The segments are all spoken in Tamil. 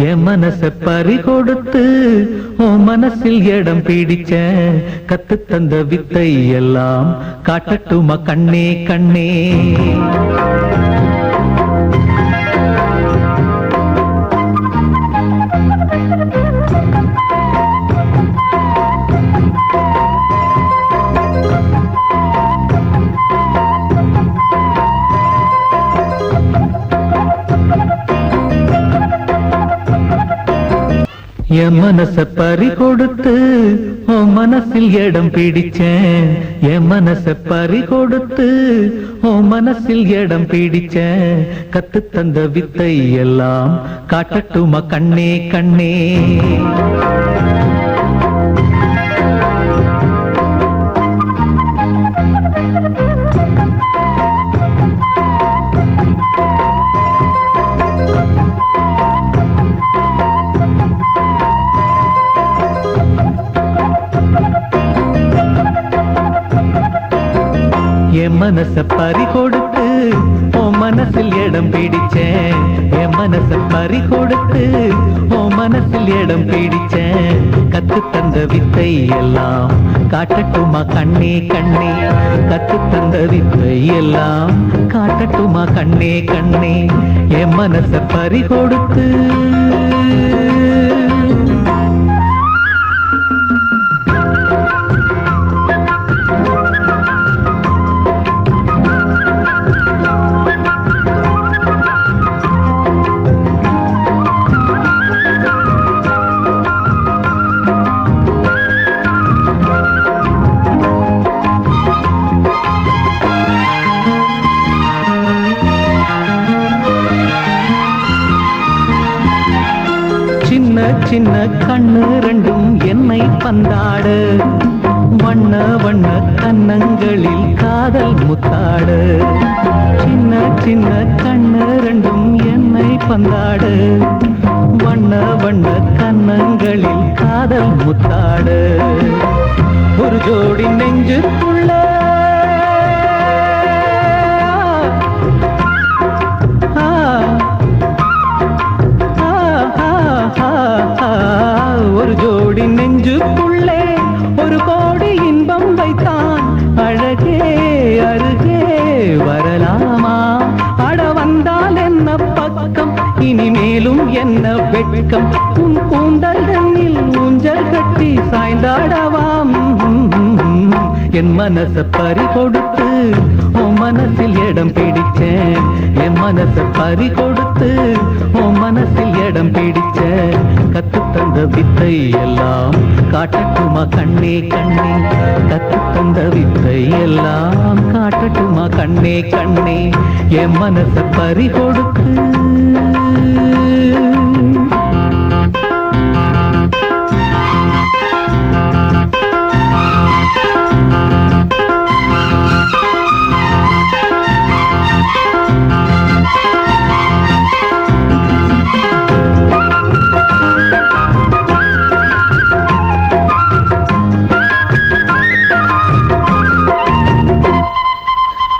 என் மனச பறி கொடுத்து உன் மனசில் இடம் பிடிச்ச கத்து தந்த வித்தை எல்லாம் காட்டட்டுமா கண்ணே கண்ணே. என் மனச பறி கொடுத்து உன் மனசில் இடம் பிடிச்சேன். என் மனச பறி கொடுத்து உன் மனசில் இடம் பிடிச்சேன் கத்து தந்த வித்தை எல்லாம் காட்டட்டுமா கண்ணே கண்ணே. என் மனச பறி கொடுத்து உன் மனசில் இடம் பிடிச்சேன். என் மனச பறி கொடுத்து உன் மனசில் இடம் பிடிச்சேன் கத்து தந்த வித்தை எல்லாம் காட்டட்டுமா கண்ணே கண்ணே. கத்து தந்த வித்தை எல்லாம் காட்டட்டுமா கண்ணே கண்ணே. என் மனச பறி கொடுத்து சின்ன கண்ணு ரெண்டும் என்னை பந்தாடு வண்ண வண்ண கன்னங்களில் காதல் முத்தாடு. சின்ன சின்ன கண்ணு ரெண்டும் என்னை பந்தாடு வண்ண வண்ண கன்னங்களில் காதல் முத்தாடு. ஒரு ஜோடி நெஞ்சுக்குள்ள ஒரு ஜோடி நெஞ்சுக்குள்ளே ஒரு கோடி இன்பம் வைத்தான் அழகே அருகே வரலாமா. அட வந்தால் என்ன பக்கம் இனிமேலும் என்ன வெட்கம் உன் கூந்தல் தண்ணில் ஊஞ்சல் கட்டி சாய்ந்தாடவாம். என் மனச பறி கொடுத்து உன் மனசில் இடம் பிடிச்சேன். என் மனச பறி கொடுத்து உன் மனசில் இடம் பிடிச்சேன் கத்து தந்த வித்தை எல்லாம் காட்டட்டுமா கண்ணே கண்ணே. கத்து தந்த வித்தை எல்லாம் காட்டட்டுமா கண்ணே கண்ணே. என் மனச பறி கொடுத்து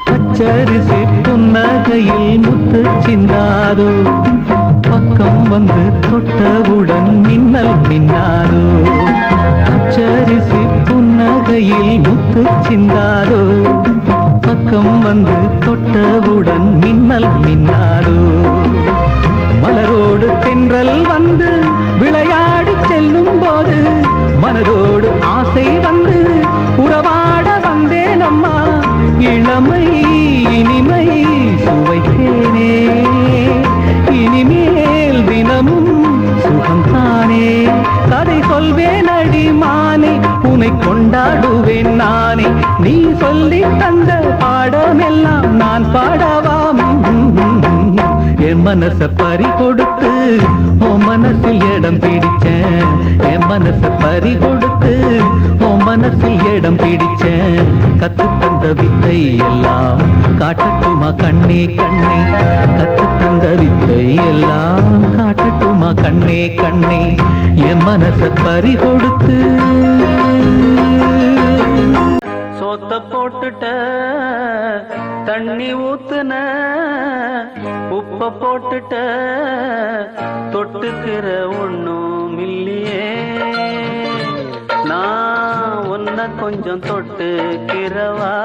பச்சரிசி புன்னகையில் முத்து சிந்தாதோ பக்கம் வந்து தொட்டவுடன் மின்னல் மின்னாதோ. பச்சரிசி புன்னகையில் முத்து சிந்தாதோ பக்கம் வந்து தொட்டவுடன் மின்னல் மின்னாதோ. மலரோடு தென்றல் வந்து விளையாடி செல்லும் போது மனதோடு ஆசை வந்து உறவாட வந்தேன் அம்மா. இளமை இனிமை சுவைத்தேனே இனிமேல் தினமும் சுகம்தானே. கதை சொல்வேன் அடிமானே உன்னை கொண்டாடுவேன் நானே. நீ சொல்லி தந்த பாடமெல்லாம் நான் பாடவாம். என் மனச பறி கொடுத்து உன் மனசில் இடம் பிடிச்சேன். என் மனச பறி கொடுத்து உன் மனசில் இடம் பிடிச்சேன் கத்து தந்த வித்தை எல்லாம் காட்டட்டுமா கண்ணே கண்ணே. கத்து தந்த வித்தை எல்லாம் காட்டட்டுமா கண்ணே கண்ணே. என் மனச பறி கொடுத்து சோத்த போட்டுட்ட தண்ணி ஊத்துன உப்ப போட்டுட்ட தொட்டுக்கிற ஒண்ணும் இல்லையே நான் உன்னை கொஞ்சம் தொட்டுக்கிறவா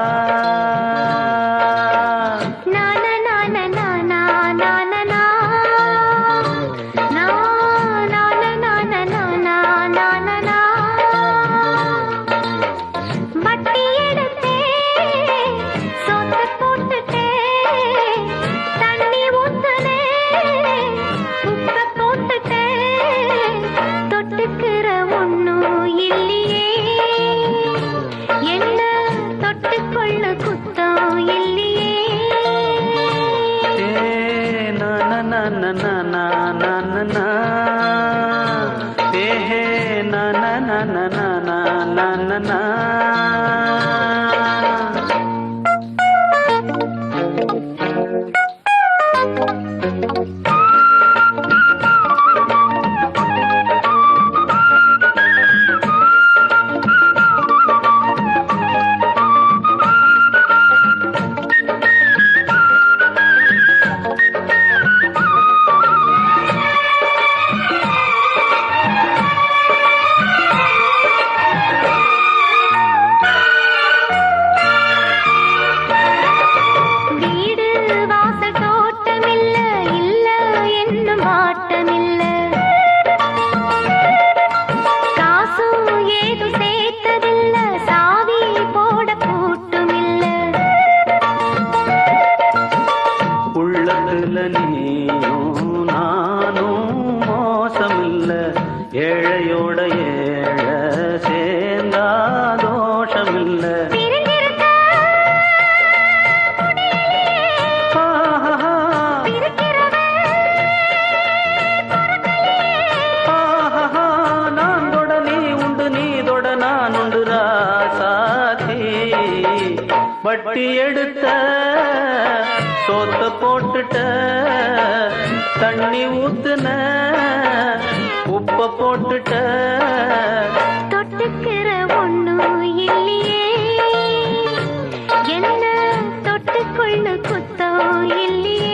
ஏழையோட ஏழ சேர்ந்தா தோஷமில்ல நான் தொட நீ உண்டு நீ தொட நான் உண்டு ராசாதி வட்டி எடுத்த சோத்த போட்டுட்ட தண்ணி ஊத்துன உப்ப போட்டுட்ட தொட்டுக்கிற ஒண்ணும் இல்லையே என்ன தொட்டுக்கொள்ள குத்தம் இல்லையே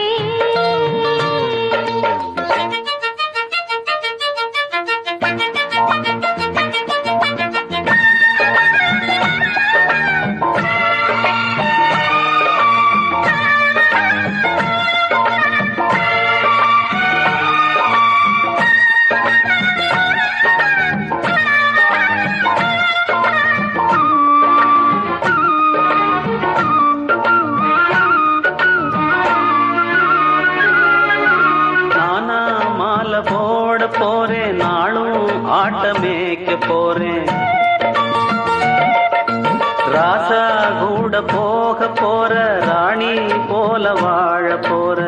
போட போறேன் நாளும் ஆட்டமேக்க போறேன் ராசா கூட போக போற ராணி போல வாழ போற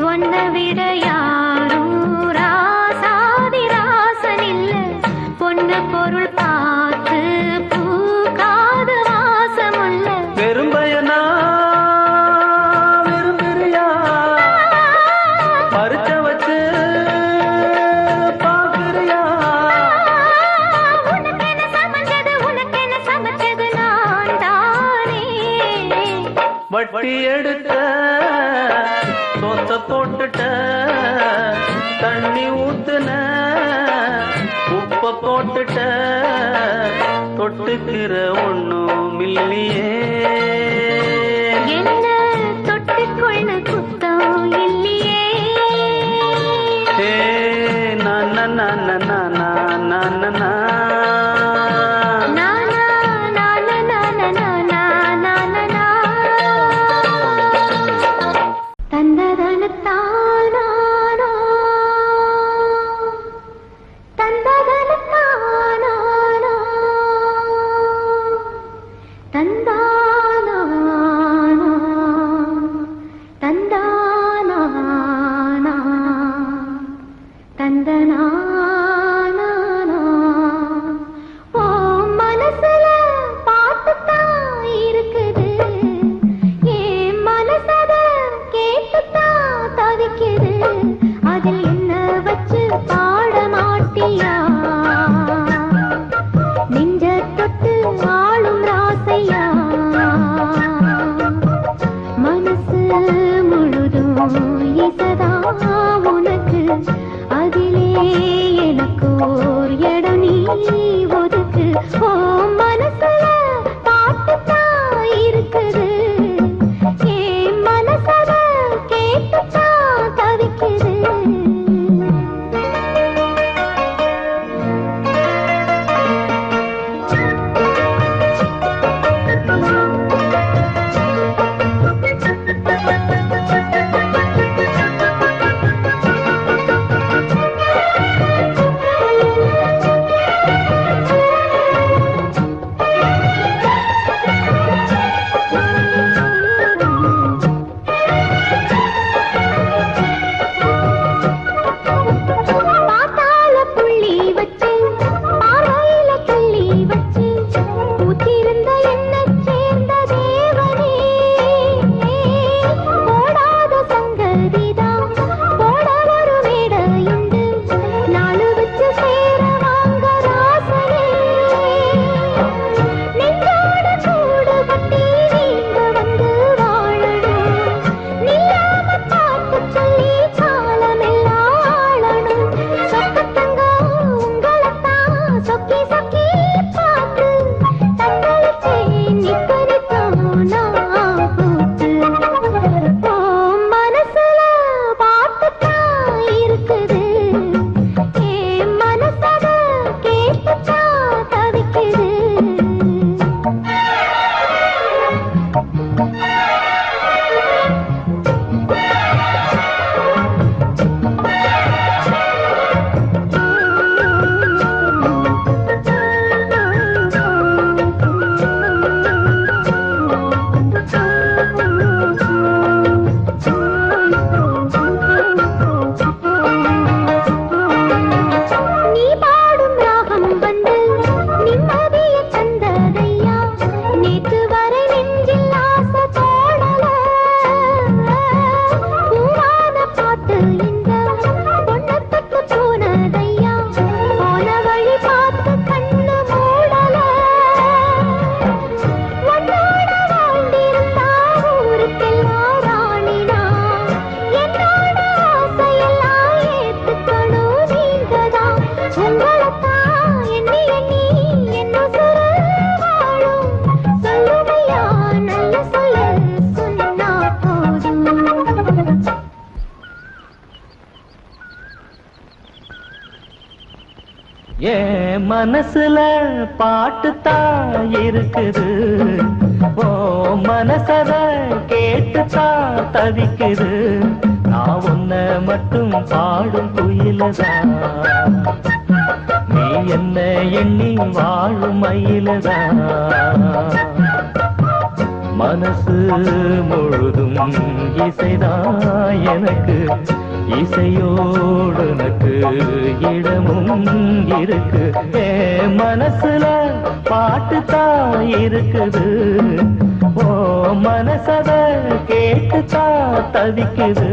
உன்னை விட யாரும் ராசாதி ராசன் இல்ல பொண்ணு பொருள் பார்த்து பூக்காத வாசமுள்ள பெரும்பயனா வட்டி எடுத்த சொத்த போட்டுட்ட தண்ணி ஊத்துன உப்ப போட்டுட்ட தொட்டுக்கிற ஒண்ணும் இல்லையே என்ன தொட்டுக்கொள்ள குத்தம் இல்லையே தந்தா என் மனசுல பாட்டுத்தான் இருக்குது, ஓ மனசத கேட்டுத்தான் தவிக்குது. நான் உன்னை மட்டும் பாடும் குயிலதான், நீ என்ன எண்ணி வாழும் மயிலதான். மனசு முழுதும் இசைதான் எனக்கு, இசையோடு எனக்கு இடமும் இருக்கு. மனசுல பாட்டுத்தான் இருக்குது, ஓ மனசத கேட்டுத்தான் தவிக்குது.